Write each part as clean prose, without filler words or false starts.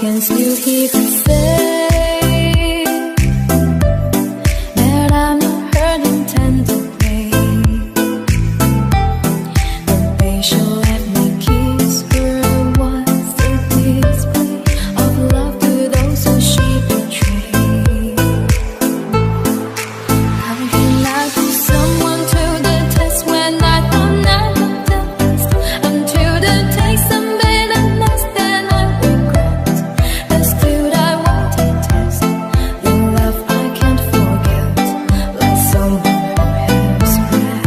can still hear her say that I'm not hurting tenderly. The way she let me kiss her was a display of love to those who she betrayed. How can I be someone to detest when I thought never the best? Until the taste of bitterness, then I regret. But still I won't detest your love I can't forget, like someone who has spread.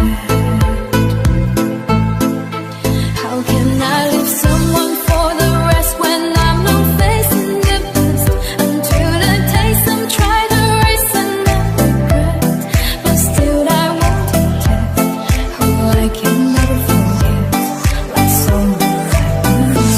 How can I leave someone for the rest when I'm not facing the best? Until the taste I'm trying to erase and I regret. But still I won't detect who I can never forget, like someone who has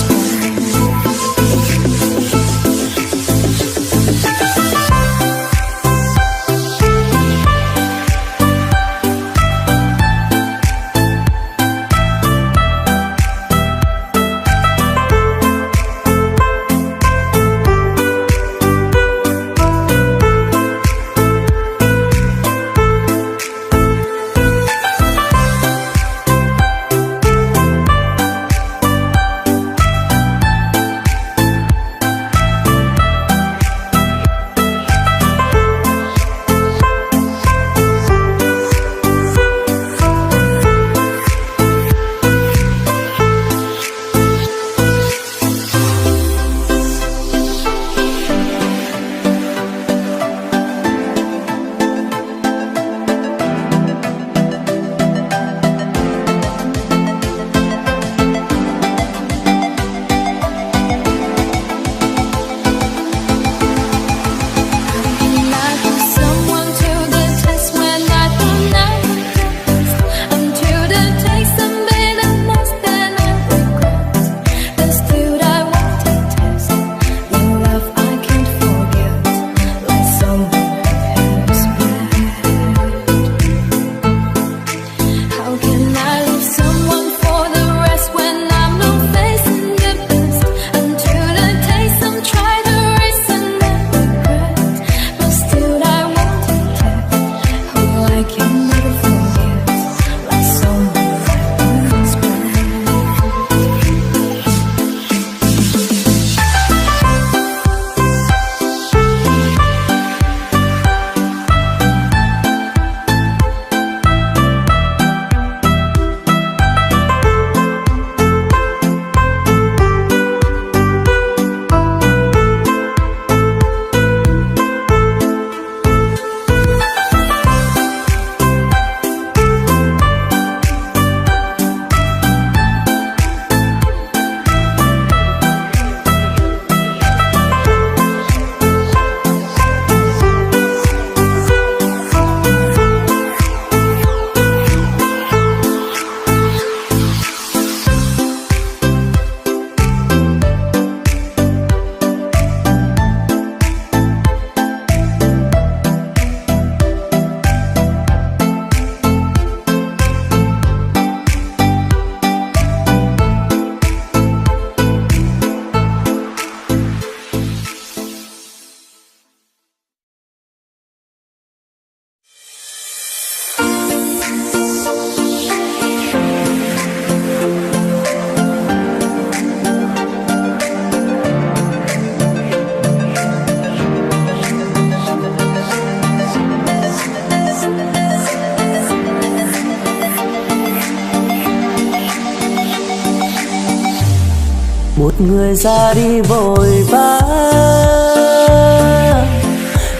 một người ra đi vội vã,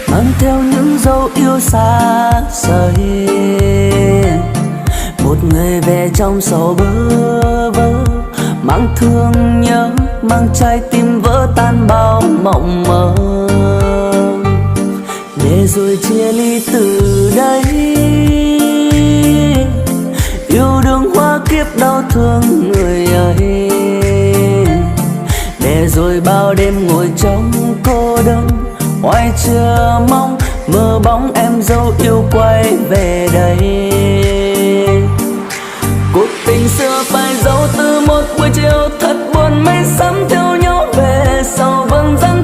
mang theo những dấu yêu xa rời. Một người về trong sầu bơ vơ, mang thương nhớ, mang trái tim vỡ tan bao mộng mơ. Để rồi chia ly từ đây, yêu đương hoa kiếp đau thương người ơi. Để rồi bao đêm ngồi trong cô đơn, hoài chờ mong mơ bóng em dấu yêu quay về đây. Cuộc tình xưa phải dấu từ một buổi chiều thật buồn, mây sắm theo nhau về sau vẫn dần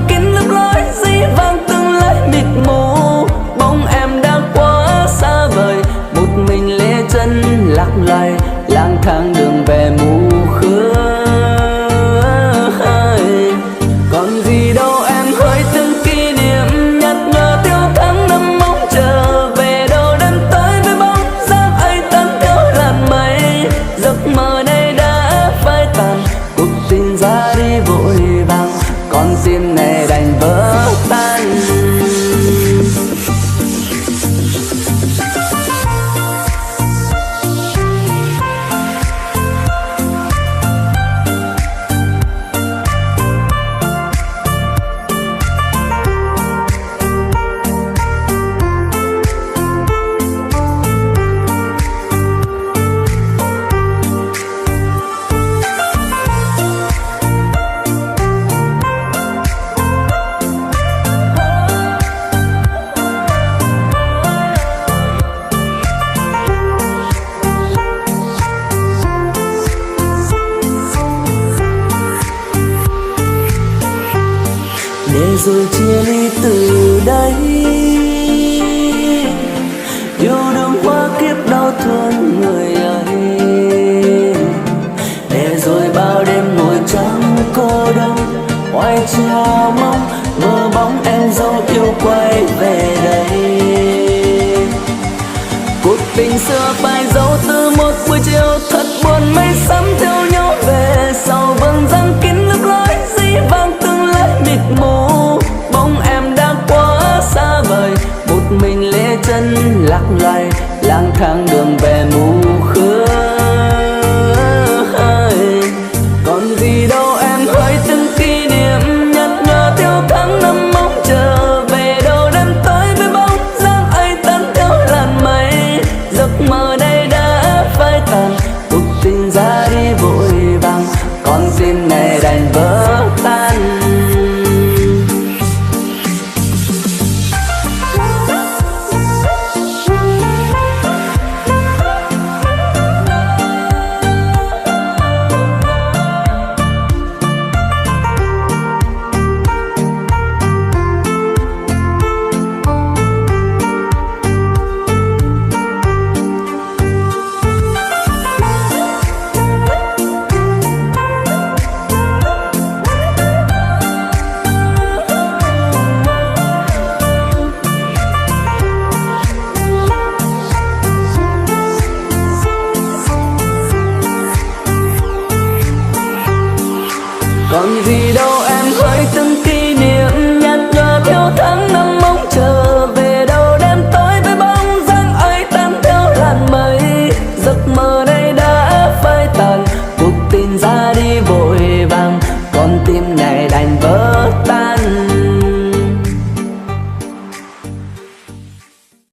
để rồi chia ly từ đây. Yêu đương hóa kiếp đau thương người ấy, để rồi bao đêm ngồi trong cô đơn, hoài chờ mong mơ bóng em dấu yêu quay về đây. Cuộc tình xưa phai dấu từ một buổi chiều thật buồn, mây sắm theo nhau về sau vầng răng kín lấp lói dĩ vang tương lai mịt mù. Bóng em đã quá xa vời, một mình lê chân lạc loài lang thang